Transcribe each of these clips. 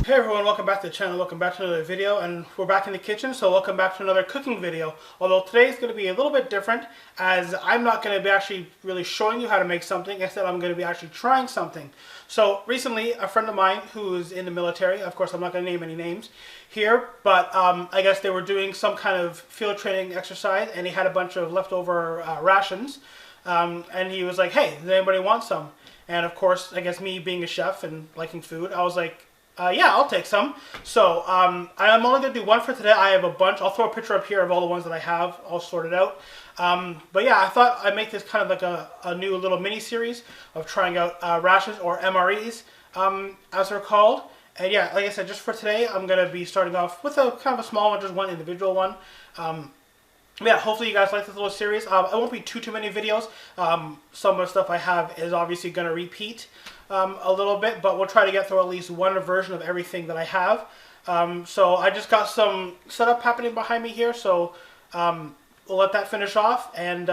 Hey everyone, welcome back to the channel, welcome back to another video, and we're back in the kitchen, so welcome back to another cooking video. Although today's going to be a little bit different, as I'm not going to be actually really showing you how to make something, instead I'm going to be actually trying something. So recently, a friend of mine who's in the military, of course I'm not going to name any names here, but I guess they were doing some kind of field training exercise, and he had a bunch of leftover rations, and he was like, hey, does anybody want some? And of course, I guess me being a chef and liking food, I was like, yeah, I'll take some. So I'm only going to do one for today. I have a bunch. I'll throw a picture up here of all the ones that I have all sorted out. But yeah, I thought I'd make this kind of like a new little mini-series of trying out rations, or MREs, as they're called. And yeah, like I said, just for today, I'm going to be starting off with a kind of a small one, just one individual one. Yeah, hopefully you guys like this little series. It won't be too many videos. Some of the stuff I have is obviously going to repeat a little bit, but we'll try to get through at least one version of everything that I have. So I just got some setup happening behind me here, so we'll let that finish off, and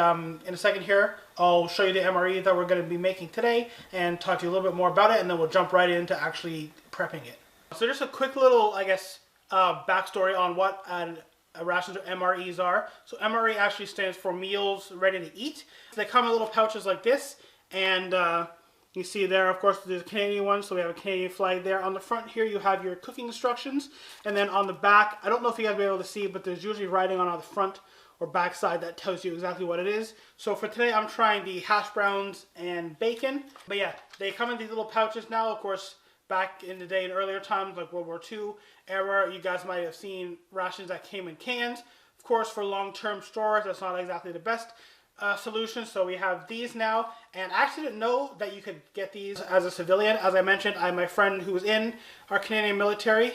in a second here I'll show you the MRE that we're going to be making today and talk to you a little bit more about it, and then we'll jump right into actually prepping it. So just a quick little, I guess, backstory on what rations or MREs are. So MRE actually stands for Meals Ready to Eat. They come in little pouches like this, and you see there, of course, there's a Canadian one, so we have a Canadian flag there. On the front here, you have your cooking instructions, and then on the back, I don't know if you guys will be able to see, but there's usually writing on the front or back side that tells you exactly what it is. So for today, I'm trying the hash browns and bacon. But yeah, they come in these little pouches now. Of course, back in the day, in earlier times, like World War II era, you guys might have seen rations that came in cans. Of course, for long-term storage, that's not exactly the best solution, so we have these now. And I actually didn't know that you could get these as a civilian. As I mentioned, I have my friend who was in our Canadian military.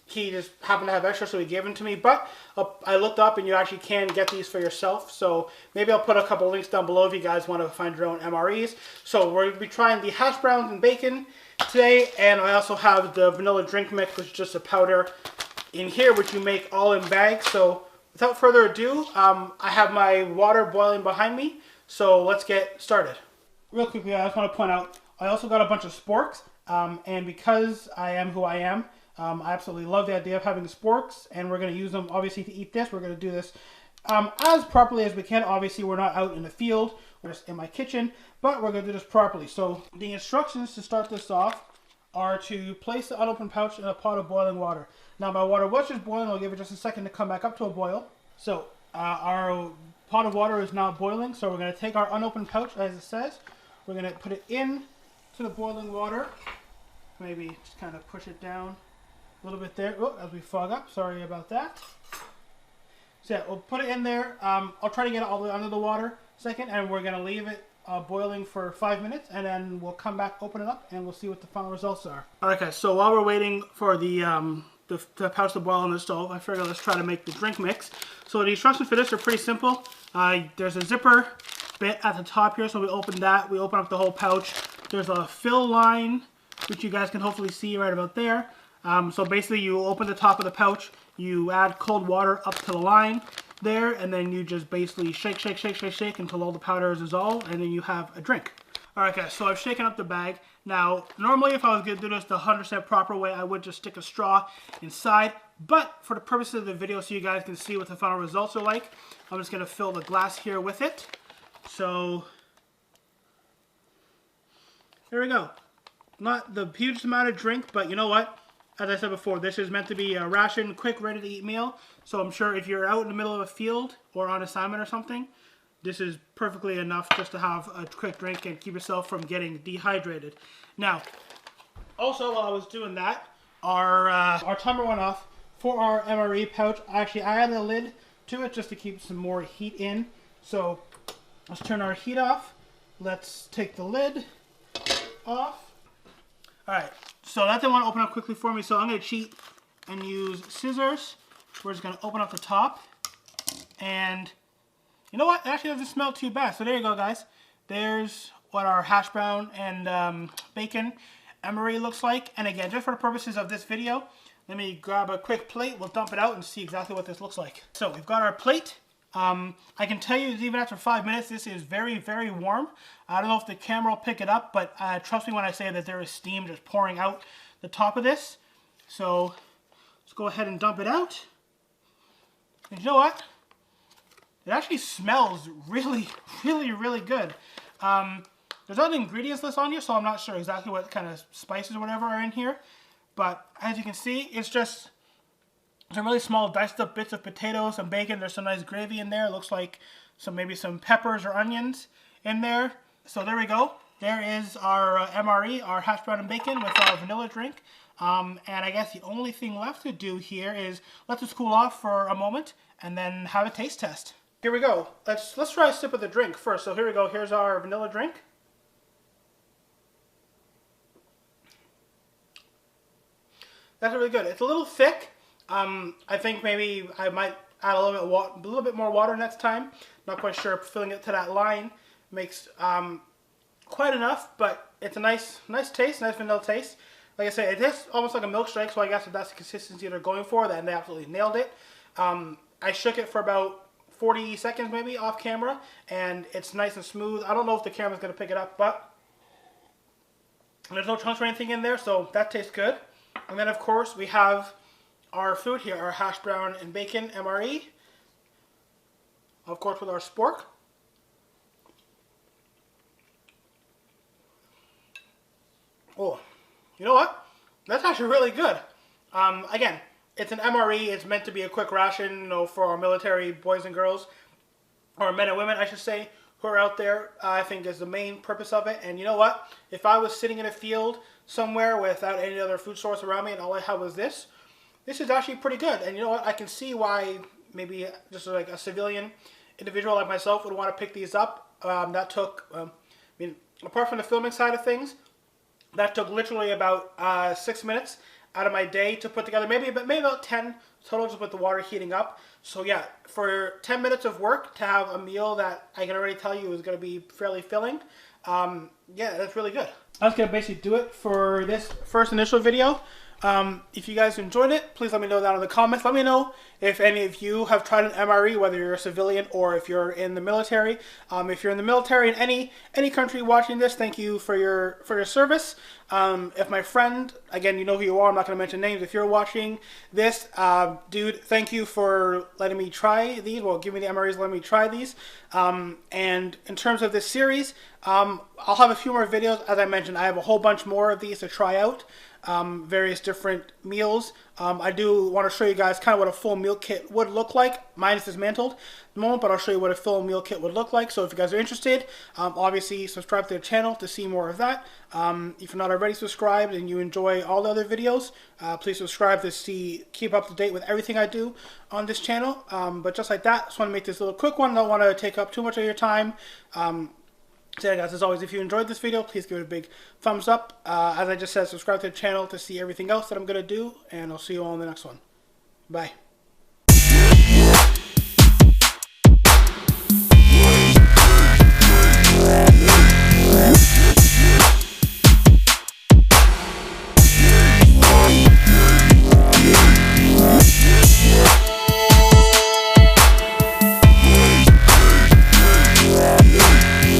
He just happened to have extra, so he gave them to me. But I looked up, and you actually can get these for yourself. So maybe I'll put a couple links down below if you guys want to find your own MREs. So we're going to be trying the hash browns and bacon today, and I also have the vanilla drink mix, which is just a powder in here, which you make all in bags. So without further ado, I have my water boiling behind me, so let's get started. Real quickly, I just want to point out, I also got a bunch of sporks, and because I am who I am, I absolutely love the idea of having the sporks, and we're going to use them, obviously, to eat this. We're going to do this as properly as we can. Obviously, we're not out in the field, we're just in my kitchen, but we're going to do this properly. So the instructions to start this off are to place the unopened pouch in a pot of boiling water. Now my water was just boiling. I'll give it just a second to come back up to a boil. So our pot of water is now boiling, so we're going to take our unopened pouch, as it says. We're going to put it in to the boiling water. Maybe just kind of push it down a little bit there. Oh, as we fog up, sorry about that. So yeah, we'll put it in there. I'll try to get it all the way under the water second, and we're going to leave it boiling for 5 minutes, and then we'll come back, open it up, and we'll see what the final results are. Alright guys, so while we're waiting for the pouch to boil on the stove, I figured let's try to make the drink mix. So the instructions for this are pretty simple. There's a zipper bit at the top here, so we open that, we open up the whole pouch. There's a fill line, which you guys can hopefully see right about there. So basically you open the top of the pouch, you add cold water up to the line there, and then you just basically shake until all the powder is dissolved, and then you have a drink. Alright guys, so I've shaken up the bag. Now, normally if I was going to do this the 100% proper way, I would just stick a straw inside, but for the purposes of the video, so you guys can see what the final results are like, I'm just going to fill the glass here with it. So, there we go. Not the hugest amount of drink, but you know what? As I said before, this is meant to be a ration, quick, ready-to-eat meal. So I'm sure if you're out in the middle of a field or on assignment or something, this is perfectly enough just to have a quick drink and keep yourself from getting dehydrated. Now, also while I was doing that, our timer went off for our MRE pouch. Actually, I added a lid to it just to keep some more heat in. So let's turn our heat off. Let's take the lid off. Alright, so that didn't want to open up quickly for me, so I'm going to cheat and use scissors. We're just going to open up the top, and you know what? It actually doesn't smell too bad. So there you go, guys. There's what our hash brown and bacon MRE looks like. And again, just for the purposes of this video, let me grab a quick plate. We'll dump it out and see exactly what this looks like. So we've got our plate. I can tell you, even after 5 minutes, this is very, very warm. I don't know if the camera will pick it up, but trust me when I say that there is steam just pouring out the top of this. So let's go ahead and dump it out. And you know what? It actually smells really, really, really good. There's not an ingredients list on here, so I'm not sure exactly what kind of spices or whatever are in here. But as you can see, it's just some really small diced up bits of potatoes, some bacon. There's some nice gravy in there. It looks like maybe some peppers or onions in there. So there we go. There is our MRE, our hash brown and bacon with our vanilla drink. And I guess the only thing left to do here is let this cool off for a moment and then have a taste test. Here we go. Let's try a sip of the drink first. So here we go. Here's our vanilla drink. That's really good. It's a little thick. I think maybe I might add a little bit more water next time. Not quite sure if filling it to that line makes quite enough, but it's a nice taste, nice vanilla taste. Like I said, it tastes almost like a milkshake, so I guess if that's the consistency they're going for, then they absolutely nailed it. I shook it for about 40 seconds maybe off camera, and it's nice and smooth. I don't know if the camera's going to pick it up, but there's no chunks or anything in there, so that tastes good. And then, of course, we have our food here, our hash brown and bacon MRE. Of course, with our spork. Oh, you know what? That's actually really good. Again, it's an MRE. It's meant to be a quick ration, you know, for our military boys and girls, or men and women, I should say, who are out there. I think is the main purpose of it. And you know what? If I was sitting in a field somewhere without any other food source around me and all I had was this is actually pretty good. And you know what? I can see why maybe just like a civilian individual like myself would want to pick these up. That took, I mean, apart from the filming side of things, that took literally about 6 minutes out of my day to put together. Maybe about 10 total just with the water heating up. So yeah, for 10 minutes of work to have a meal that I can already tell you is going to be fairly filling. Yeah, that's really good. That's going to basically do it for this first initial video. If you guys enjoyed it, please let me know down in the comments. Let me know if any of you have tried an MRE, whether you're a civilian or if you're in the military. If you're in the military in any country watching this, thank you for your service. If my friend, again, you know who you are, I'm not going to mention names. If you're watching this, dude, thank you for letting me try these. Well, give me the MREs, letting me try these. And in terms of this series, I'll have a few more videos. As I mentioned, I have a whole bunch more of these to try out. Various different meals. I do want to show you guys kind of what a full meal kit would look like. Mine is dismantled at the moment, but I'll show you what a full meal kit would look like. So if you guys are interested, obviously subscribe to the channel to see more of that. If you're not already subscribed and you enjoy all the other videos, please subscribe to keep up to date with everything I do on this channel. But just like that, just want to make this a little quick one. Don't want to take up too much of your time. So yeah, guys, as always, if you enjoyed this video, please give it a big thumbs up. As I just said, subscribe to the channel to see everything else that I'm going to do, and I'll see you all in the next one. Bye.